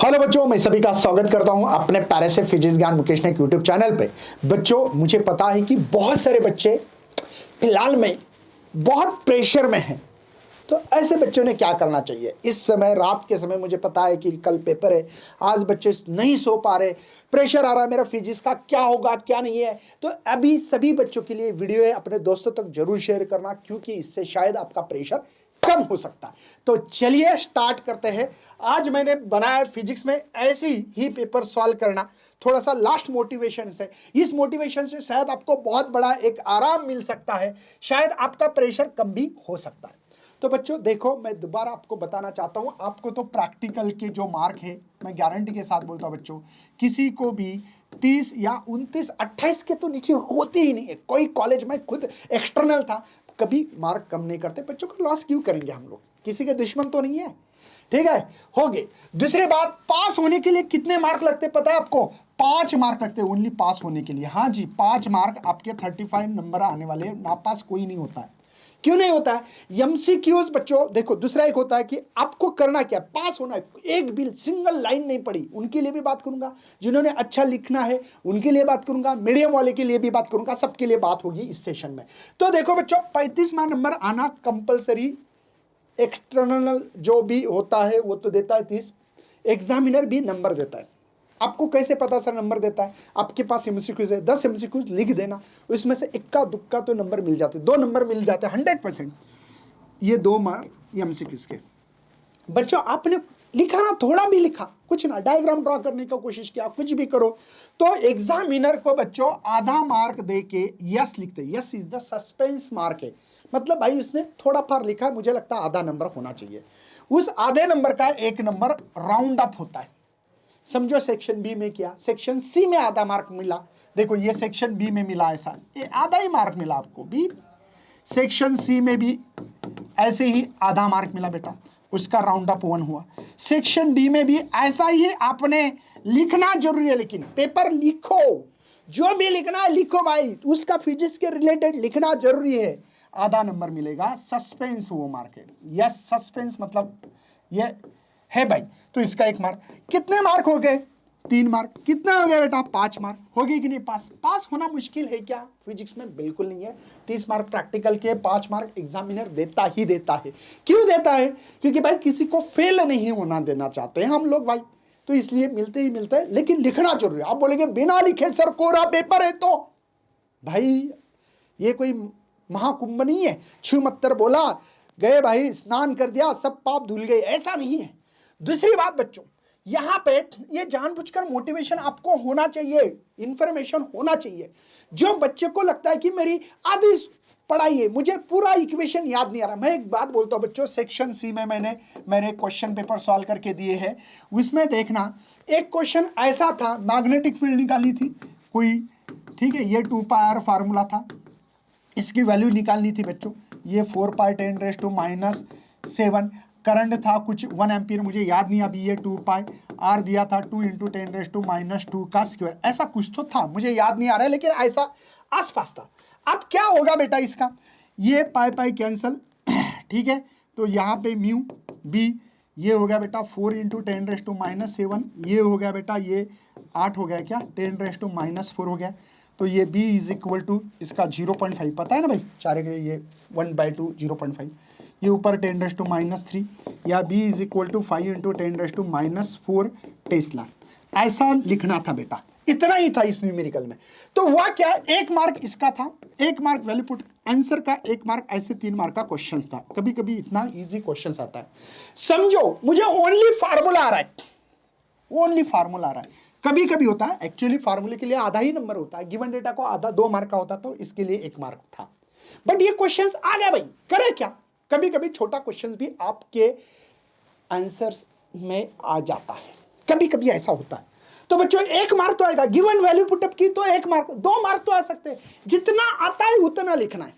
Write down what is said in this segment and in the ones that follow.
Hello बच्चों, मैं सभी का स्वागत करता हूं अपने पैरे से फिजिक्स ज्ञान मुकेश नायक यूट्यूब चैनल पे। बच्चों, मुझे पता है कि बहुत सारे बच्चे फिलहाल में बहुत प्रेशर में हैं, तो ऐसे बच्चों ने क्या करना चाहिए इस समय रात के समय। मुझे पता है कि कल पेपर है, आज बच्चे नहीं सो पा रहे, प्रेशर आ रहा है मेरा फिजिक्स का, क्या होगा क्या नहीं है। तो अभी सभी बच्चों के लिए वीडियो है, अपने दोस्तों तक जरूर शेयर करना, क्योंकि इससे शायद आपका प्रेशर कम हो सकता है। तो चलिए स्टार्ट करते हैं। आज मैंने बनाया फिजिक्स में ऐसी ही पेपर सॉल्व करना, थोड़ा सा लास्ट मोटिवेशन से। इस मोटिवेशन से शायद आपको बहुत बड़ा एक आराम मिल सकता है, शायद आपका प्रेशर कम भी हो सकता है। तो बच्चों देखो, मैं दोबारा आपको बताना चाहता हूं, आपको तो प्रैक्टिकल के जो मार्क है, मैं गारंटी के साथ बोलता हूं बच्चों, किसी को भी 30 या 29 28 के तो नीचे होते ही नहीं है। कोई कॉलेज में खुद एक्सटर्नल था, कभी मार्क कम नहीं करते। बच्चों का लॉस क्यों करेंगे हम लोग, किसी के दुश्मन तो नहीं है, ठीक है। हो गए। दूसरी बात, पास होने के लिए कितने मार्क लगते पता है आपको? 5 मार्क लगते हैं ओनली पास होने के लिए। हाँ जी, 5 मार्क आपके 35 नंबर आने वाले, ना पास कोई नहीं होता है। क्यों नहीं होता है? एमसीक्यूज बच्चों देखो, दूसरा एक होता है कि आपको करना क्या, पास होना है। एक भी सिंगल लाइन नहीं पढ़ी, उनके लिए भी बात करूंगा। जिन्होंने अच्छा लिखना है उनके लिए बात करूंगा, मीडियम वाले के लिए भी बात करूंगा, सबके लिए बात होगी इस सेशन में। तो देखो बच्चों, 35वां नंबर आना कंपलसरी। एक्सटर्नल जो भी होता है वो तो देता है 30, एग्जामिनर भी नंबर देता है। आपको कैसे पता सर नंबर देता है? आपके पास एमसीक्यूज है, 10 एमसीक्यूज लिख देना, उसमें से इक्का दुक्का तो नंबर मिल जाते, 2 नंबर मिल जाते हैं 100%। ये 2 मार्क एमसीक्यूज के। बच्चों आपने लिखा ना, थोड़ा भी लिखा, कुछ ना, डायग्राम ड्रॉ करने का कोशिश किया, कुछ भी करो, तो एग्जामिनर को बच्चों आधा मार्क दे के यस लिखते। Yes is the suspense mark है, मतलब भाई उसने थोड़ा फार लिखा, मुझे लगता है आधा नंबर होना चाहिए। उस आधे नंबर का 1 नंबर राउंड अप होता है। समझो सेक्शन बी में किया, सेक्शन सी में आधा मार्क मिला। देखो ये सेक्शन बी में मिला, ऐसा ये आधा ही मार्क मिला आपको। बी सेक्शन सी में भी ऐसे ही आधा मार्क मिला बेटा, उसका राउंड अप 1 हुआ। सेक्शन डी में भी ऐसा ही आपने लिखना जरूरी है, लेकिन पेपर लिखो, जो भी लिखना है लिखो भाई, उसका फिजिक्स के रिलेटेड लिखना जरूरी है। आधा नंबर मिलेगा, सस्पेंस वो मार्क है। यस सस्पेंस मतलब ये है भाई, तो इसका 1 मार्क। कितने मार्क हो गए? 3 मार्क। कितना हो गया बेटा? 5 मार्क। हो गई कि नहीं पास? पास होना मुश्किल है क्या फिजिक्स में? बिल्कुल नहीं है। 30 मार्क प्रैक्टिकल के, 5 मार्क एग्जामिनर देता ही देता है। क्यों देता है? क्योंकि भाई किसी को फेल नहीं होना देना चाहते हैं हम लोग भाई, तो इसलिए मिलते ही मिलते हैं, लेकिन लिखना जरूरी है। आप बोलेंगे बिना लिखे सर कोरा पेपर है, तो भाई ये कोई महाकुंभ नहीं है, छिमत्तर बोला गए भाई, स्नान कर दिया सब पाप धुल गए, ऐसा नहीं है। दूसरी बात बच्चों, यहां पे ये जानबूझकर मोटिवेशन आपको होना चाहिए, इंफॉर्मेशन होना चाहिए। जो बच्चे को लगता है कि मेरी आधी पढ़ाई है, मुझे पूरा इक्वेशन याद नहीं आ रहा। मैं एक बात बोलता हूं बच्चों, सेक्शन सी में मैंने क्वेश्चन पेपर सॉल्व करके दिए हैं, उसमें देखना एक क्वेश्चन ऐसा था, मैग्नेटिक फील्ड निकाली थी कोई, ठीक है, ये 2 पाई फार्मूला था, इसकी वैल्यू निकालनी थी बच्चों। ये 4 पाई 10⁻⁻⁷ करंट था कुछ 1 एम्पियर, मुझे याद नहीं अभी। ये 2 पाई आर दिया था 2 × 10⁻⁻² का स्क्वायर, ऐसा कुछ तो था, मुझे याद नहीं आ रहा है, लेकिन ऐसा आसपास था। अब क्या होगा बेटा इसका? ये पाई पाई कैंसल, ठीक है, तो यहाँ पे म्यू बी, ये हो गया बेटा 4 × 10⁻⁷, ये हो गया बेटा, ये 8 हो गया क्या, 10⁻⁻4 हो गया। तो ये b इज इक्वल टू इसका 0.5, पता है ना भाई, चारे के ये 1/2 0.5, ये ऊपर 10⁻³ या b is equal to 5 × 10⁻⁴ tesla. ऐसा लिखना था बेटा, इतना ही था इस न्यूमेरिकल में। तो हुआ क्या, 1 मार्क इसका था, 1 मार्क वैल्यू पुट आंसर का, 1 मार्क, ऐसे 3 मार्क का क्वेश्चन था। कभी कभी इतना इजी क्वेश्चन आता है। समझो मुझे ओनली फार्मूला आ रहा है, ओनली फार्मूला आ रहा है। कभी कभी होता है एक्चुअली फार्मूले के लिए आधा ही नंबर होता है, गिवन डेटा को आधा 2 मार्क का होता, तो इसके लिए 1 मार्क था। बट ये क्वेश्चंस आ गया भाई, करे क्या? कभी कभी छोटा क्वेश्चन भी आपके आंसर्स में आ जाता है, कभी कभी ऐसा होता है। तो बच्चों 1 मार्क तो आएगा, गिवन वैल्यू पुटअप की तो 1 मार्क, 2 मार्क तो आ सकते हैं। जितना आता है उतना लिखना है।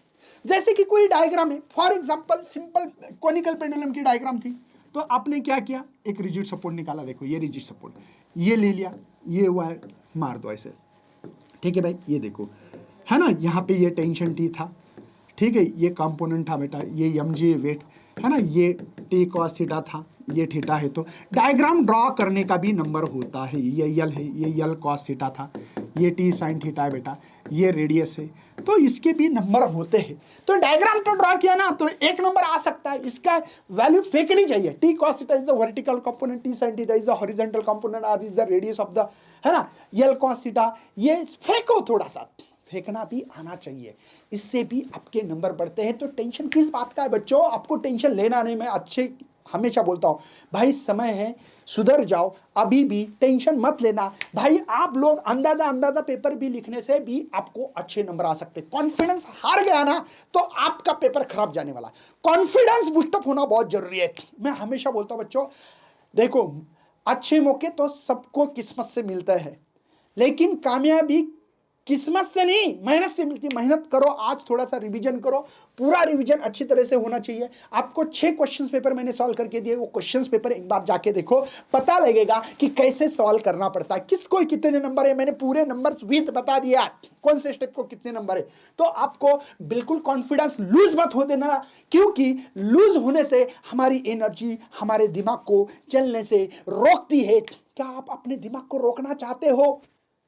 जैसे कि कोई डायग्राम है, for example simple conical pendulum की डायग्राम थी, तो आपने क्या किया, एक रिजिड सपोर्ट निकाला, देखो ये रिजिड सपोर्ट, ये ले लिया, ये वायर मार दो ऐसे, ठीक है भाई, ये देखो है ना, यहाँ पे ये टेंशन टी था, ठीक है, ये कंपोनेंट था बेटा, ये mg वेट है ना, ये टी cos थीटा था, ये थीटा है तो डायग्राम ड्रॉ करने का भी नंबर होता है। ये यल है, ये यल कॉस थीटा था, ये टी साइन थीटा है बेटा, ये रेडियस है, तो इसके भी नंबर होते हैं। तो डायग्राम तो ड्रॉ किया ना तो एक नंबर आ सकता है, इसका वैल्यू फेंकनी चाहिए। T cos theta is the vertical component, T sine theta is the horizontal component, R is the radius of the, है ना, यल कॉस थीटा, ये फेंको, थोड़ा सा फेंकना भी आना चाहिए, इससे भी आपके नंबर बढ़ते हैं। तो टेंशन किस बात का है बच्चों, आपको टेंशन लेना नहीं। मैं अच्छे हमेशा बोलता हूं भाई, समय है, सुधर जाओ, अभी भी टेंशन मत लेना भाई। आप लोग अंदाजा पेपर भी लिखने से भी आपको अच्छे नंबर आ सकते। कॉन्फिडेंस हार गया ना तो आपका पेपर खराब जाने वाला। कॉन्फिडेंस बूस्टअप होना बहुत जरूरी है। मैं हमेशा बोलता हूं बच्चों, देखो अच्छे मौके तो सबको किस्मत से मिलता है, लेकिन कामयाबी किस्मत से नहीं, मेहनत से मिलती है। मेहनत करो, आज थोड़ा सा रिवीजन करो, पूरा रिवीजन अच्छी तरह से होना चाहिए। आपको 6 क्वेश्चंस पेपर मैंने सॉल्व करके दिए, वो क्वेश्चंस पेपर एक बार जाके देखो, पता लगेगा कि कैसे सॉल्व करना पड़ता है, किसको कितने नंबर है। मैंने पूरे नंबर्स विद बता दिया, कौन से स्टेप को कितने नंबर है। तो आपको बिल्कुल कॉन्फिडेंस लूज मत हो देना, क्योंकि लूज होने से हमारी एनर्जी हमारे दिमाग को चलने से रोकती है। क्या आप अपने दिमाग को रोकना चाहते हो?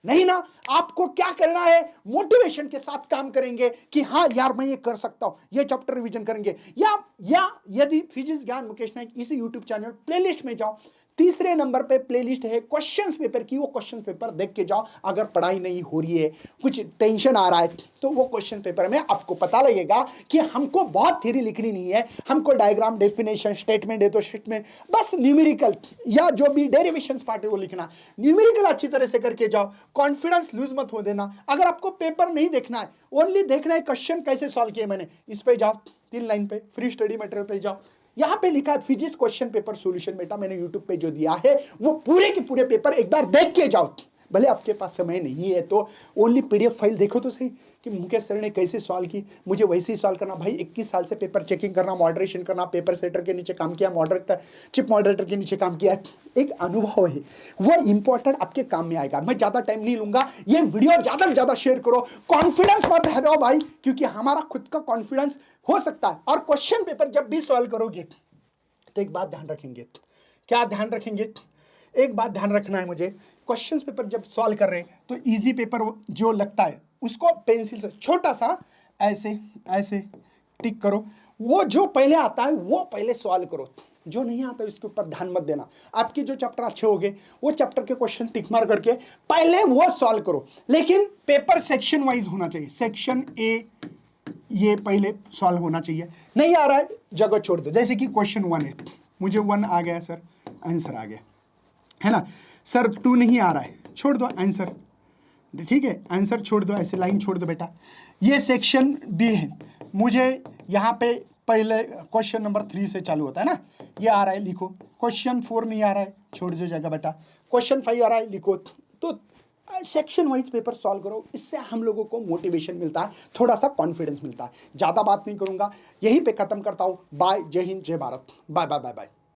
नहीं ना। आपको क्या करना है, मोटिवेशन के साथ काम करेंगे कि हाँ यार मैं ये कर सकता हूं, ये चैप्टर रिवीजन करेंगे। या यदि फिजिक्स ज्ञान मुकेश नाइक इसी यूट्यूब चैनल प्लेलिस्ट में जाओ, तीसरे नंबर पे प्लेलिस्ट है क्वेश्चंस पेपर की, वो क्वेश्चन पेपर देख के जाओ। अगर पढ़ाई नहीं हो रही है, कुछ टेंशन आ रहा है, तो वो क्वेश्चन पेपर में आपको पता लगेगा कि हमको बहुत थ्योरी लिखनी नहीं है, हमको डायग्राम, डेफिनेशन, स्टेटमेंट है तो स्टेटमेंट, बस न्यूमेरिकल या जो भी डेरिवेशन पार्ट है वो लिखना। न्यूमेरिकल अच्छी तरह से करके जाओ, कॉन्फिडेंस लूज मत हो देना। अगर आपको पेपर नहीं देखना है, ओनली देखना है क्वेश्चन कैसे सॉल्व किए मैंने, इस पे जाओ, 3 लाइन पे फ्री स्टडी मटेरियल पे जाओ, यहां पे लिखा है फिजिक्स क्वेश्चन पेपर सॉल्यूशन। बेटा मैंने यूट्यूब पे जो दिया है वो पूरे के पूरे पेपर एक बार देख के जाओ। भले आपके पास समय नहीं है तो ओनली पीडीएफ फाइल देखो तो सही कि मुकेश सर ने कैसे सॉल्व की, मुझे वैसे ही सॉल्व करना। भाई 21 साल से पेपर चेकिंग करना, मॉडरेशन करना, पेपर सेटर के नीचे काम किया, मॉडरेटर, चिप मॉडरेटर के नीचे काम किया, एक अनुभव है, वो इंपॉर्टेंट आपके काम में आएगा। मैं ज्यादा टाइम नहीं लूंगा, ये वीडियो ज्यादा से ज्यादा शेयर करो, कॉन्फिडेंस मत हटाओ भाई, क्योंकि हमारा खुद का कॉन्फिडेंस हो सकता है। और क्वेश्चन पेपर जब भी सॉल्व करोगे तो एक बात ध्यान रखेंगे, क्या ध्यान रखेंगे, एक बात ध्यान रखना है मुझे, क्वेश्चन पेपर जब सॉल्व कर रहे हैं तो इजी पेपर जो लगता है उसको पेंसिल से छोटा सा ऐसे ऐसे टिक करो, वो जो पहले आता है वो पहले सॉल्व करो, जो नहीं आता इसके ऊपर ध्यान मत देना। आपके जो चैप्टर अच्छे हो गए वो चैप्टर के क्वेश्चन टिक मार करके पहले वो सॉल्व करो, लेकिन पेपर सेक्शन वाइज होना चाहिए। सेक्शन ए ये पहले सॉल्व होना चाहिए, नहीं आ रहा है जगह छोड़ दो। जैसे कि क्वेश्चन 1 है, मुझे 1 आ गया सर, आंसर आ गया, है ना सर 2 नहीं आ रहा है, छोड़ दो आंसर, ठीक है आंसर छोड़ दो, ऐसे लाइन छोड़ दो बेटा। ये सेक्शन बी है, मुझे यहाँ पे पहले क्वेश्चन नंबर 3 से चालू होता है ना, ये आ रहा है लिखो। क्वेश्चन 4 नहीं आ रहा है, छोड़ दो जगह बेटा। क्वेश्चन 5 आ रहा है, लिखो। तो सेक्शन वाइज पेपर सॉल्व करो, इससे हम लोगों को मोटिवेशन मिलता है, थोड़ा सा कॉन्फिडेंस मिलता है। ज़्यादा बात नहीं करूँगा, यहीं पे ख़त्म करता हूँ। बाय, जय हिंद, जय Bharat, bye bye bye bye.